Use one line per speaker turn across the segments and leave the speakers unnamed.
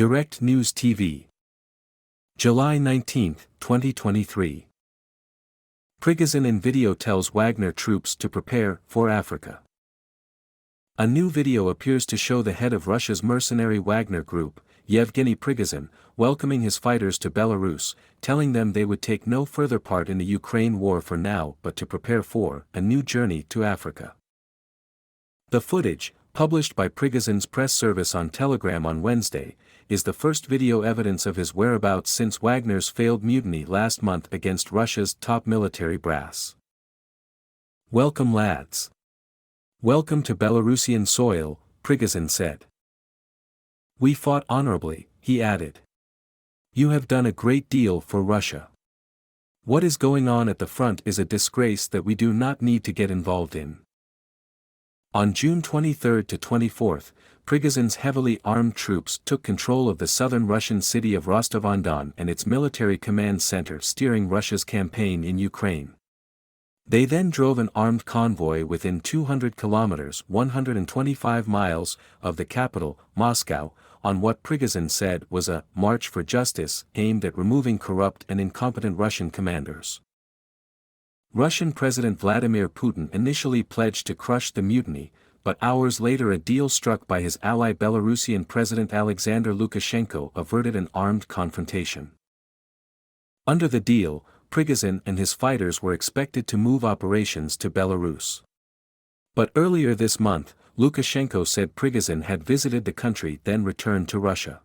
Direct News TV. July 19, 2023. Prigozhin in video tells Wagner troops to prepare for Africa. A new video appears to show the head of Russia's mercenary Wagner group, Yevgeny Prigozhin, welcoming his fighters to Belarus, telling them they would take no further part in the Ukraine war for now but to prepare for a new journey to Africa. The footage, published by Prigozhin's press service on Telegram on Wednesday, is the first video evidence of his whereabouts since Wagner's failed mutiny last month against Russia's top military brass. "Welcome, lads. Welcome to Belarusian soil," Prigozhin said. "We fought honorably," he added. "You have done a great deal for Russia. What is going on at the front is a disgrace that we do not need to get involved in." On June 23 to 24, Prigozhin's heavily armed troops took control of the southern Russian city of Rostov-on-Don and its military command center steering Russia's campaign in Ukraine. They then drove an armed convoy within 200 kilometers (125 miles) of the capital, Moscow, on what Prigozhin said was a «march for justice» aimed at removing corrupt and incompetent Russian commanders. Russian President Vladimir Putin initially pledged to crush the mutiny, but hours later a deal struck by his ally Belarusian President Alexander Lukashenko averted an armed confrontation. Under the deal, Prigozhin and his fighters were expected to move operations to Belarus. But earlier this month, Lukashenko said Prigozhin had visited the country then returned to Russia.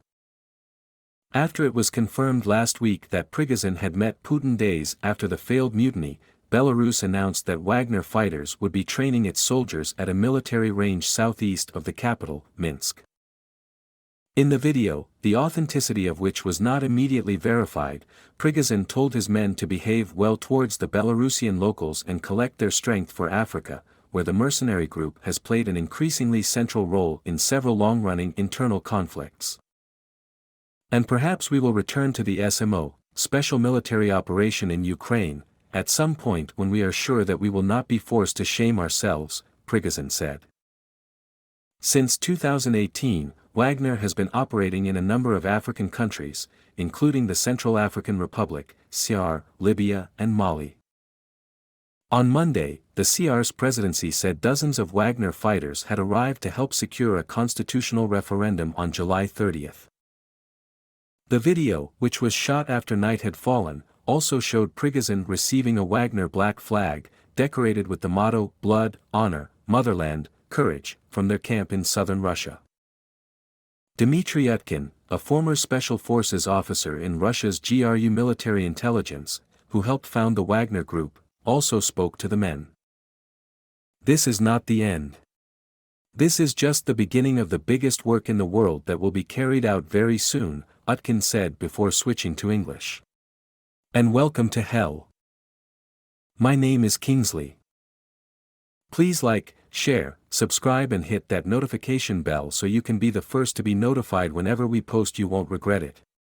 After it was confirmed last week that Prigozhin had met Putin days after the failed mutiny, Belarus announced that Wagner fighters would be training its soldiers at a military range southeast of the capital, Minsk. In the video, the authenticity of which was not immediately verified, Prigozhin told his men to behave well towards the Belarusian locals and collect their strength for Africa, where the mercenary group has played an increasingly central role in several long-running internal conflicts. "And perhaps we will return to the SMO, special military operation in Ukraine, at some point when we are sure that we will not be forced to shame ourselves," Prigozhin said. Since 2018, Wagner has been operating in a number of African countries, including the Central African Republic, CR, Libya and Mali. On Monday, the CR's presidency said dozens of Wagner fighters had arrived to help secure a constitutional referendum on July 30. The video, which was shot after night had fallen, also showed Prigozhin receiving a Wagner black flag, decorated with the motto "Blood, Honor, Motherland, Courage," from their camp in southern Russia. Dmitry Utkin, a former Special Forces officer in Russia's GRU military intelligence, who helped found the Wagner group, also spoke to the men. "This is not the end. This is just the beginning of the biggest work in the world that will be carried out very soon," Utkin said before switching to English. "And welcome to hell. My name is Kingsley. Please like, share, subscribe and hit that notification bell so you can be the first to be notified whenever we post. You won't regret it."